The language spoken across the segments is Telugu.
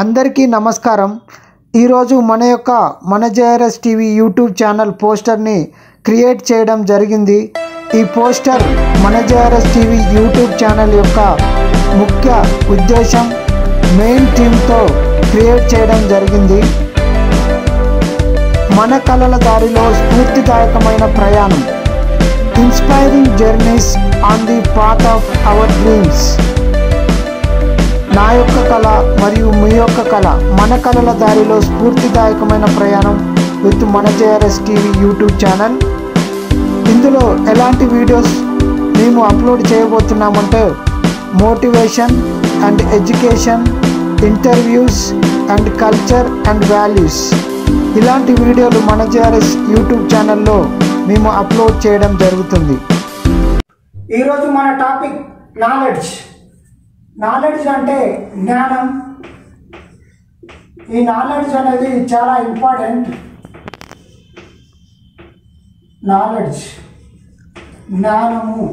అందరికీ నమస్కారం। ఈరోజు మన జేఆర్ఎస్ టీవీ యూట్యూబ్ ఛానల్ పోస్టర్ని క్రియేట్ చేయడం జరిగింది। ఈ పోస్టర్ మన జేఆర్ఎస్ టీవీ యూట్యూబ్ ఛానల్ యొక్క ముఖ్య ఉద్దేశం మెయిన్ థీమ్తో క్రియేట్ చేయడం జరిగింది। మన కలల దారిలో స్ఫూర్తిదాయకమైన ప్రయాణం, inspiring journeys on the path of our dreams. నా యొక్క కళ మరియు మీ యొక్క కళ, మన కళల దారిలో స్ఫూర్తిదాయకమైన ప్రయాణం విత్ మన జేఆర్ఎస్ టీవీ యూట్యూబ్ ఛానల్। ఇందులో ఎలాంటి వీడియోస్ మేము అప్లోడ్ చేయబోతున్నామంటే motivation and education, interviews and culture and values, ఇలాంటి వీడియోలు మన జేఆర్ఎస్ యూట్యూబ్ ఛానల్లో మేము అప్లోడ్ చేయడం జరుగుతుంది। ఈరోజు మన టాపిక్ నాలెడ్జ్ అంటే జ్ఞానం। ఈ నాలెడ్జ్ అనేది చాలా ఇంపార్టెంట్। జ్ఞానము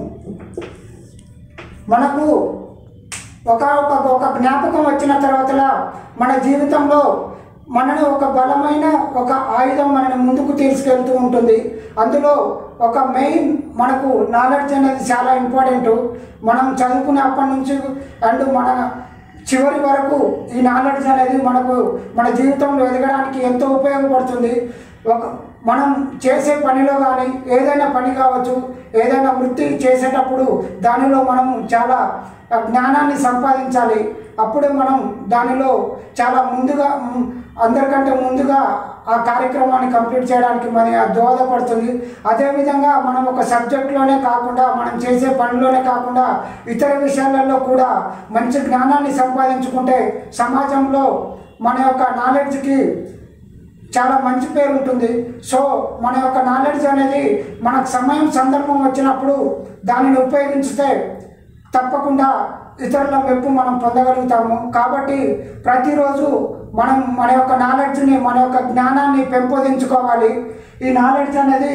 మనకు ఒక జ్ఞాపకం వచ్చిన తర్వాత మన జీవితంలో మనని ఒక బలమైన ఒక ఆయుధం మనని ముందుకు తీసుకెళ్తూ ఉంటుంది। అందులో ఒక మెయిన్ మనకు నాలెడ్జ్ అనేది చాలా ఇంపార్టెంట్। మనం చదువుకునే అప్పటి నుంచి అండ్ మన చివరి వరకు ఈ నాలెడ్జ్ అనేది మనకు మన జీవితంలో ఎదగడానికి ఎంతో ఉపయోగపడుతుంది। మనం చేసే పనిలో కానీ ఏదైనా పని కావచ్చు, ఏదైనా వృత్తి చేసేటప్పుడు దానిలో మనం చాలా జ్ఞానాన్ని సంపాదించాలి। అప్పుడే మనం దానిలో చాలా ముందుగా అందరికంటే ముందుగా ఆ కార్యక్రమాన్ని కంప్లీట్ చేయడానికి మనకి దోహదపడుతుంది। అదేవిధంగా మనం ఒక సబ్జెక్ట్లోనే కాకుండా, మనం చేసే పనిలోనే కాకుండా ఇతర విషయాలలో కూడా మంచి జ్ఞానాన్ని సంపాదించుకుంటే సమాజంలో మన యొక్క నాలెడ్జ్కి చాలా మంచి పేరు ఉంటుంది। సో మన యొక్క నాలెడ్జ్ అనేది మనకు సమయం సందర్భం వచ్చినప్పుడు దానిని ఉపయోగించితే తప్పకుండా ఇతరుల మెప్పు మనం పొందగలుగుతాము। కాబట్టి ప్రతిరోజు మనం మన యొక్క నాలెడ్జ్ని, మన యొక్క జ్ఞానాన్ని పెంపొందించుకోవాలి। ఈ నాలెడ్జ్ అనేది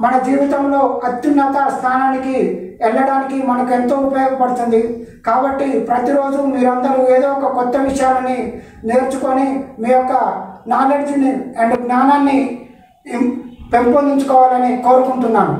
మన జీవితంలో అత్యున్నత స్థానానికి వెళ్ళడానికి మనకు ఎంతో ఉపయోగపడుతుంది। కాబట్టి ప్రతిరోజు మీరందరూ ఏదో ఒక కొత్త విషయాలని నేర్చుకొని మీ యొక్క నాలెడ్జ్ని అండ్ జ్ఞానాన్ని పెంపొందించుకోవాలని కోరుకుంటున్నాను।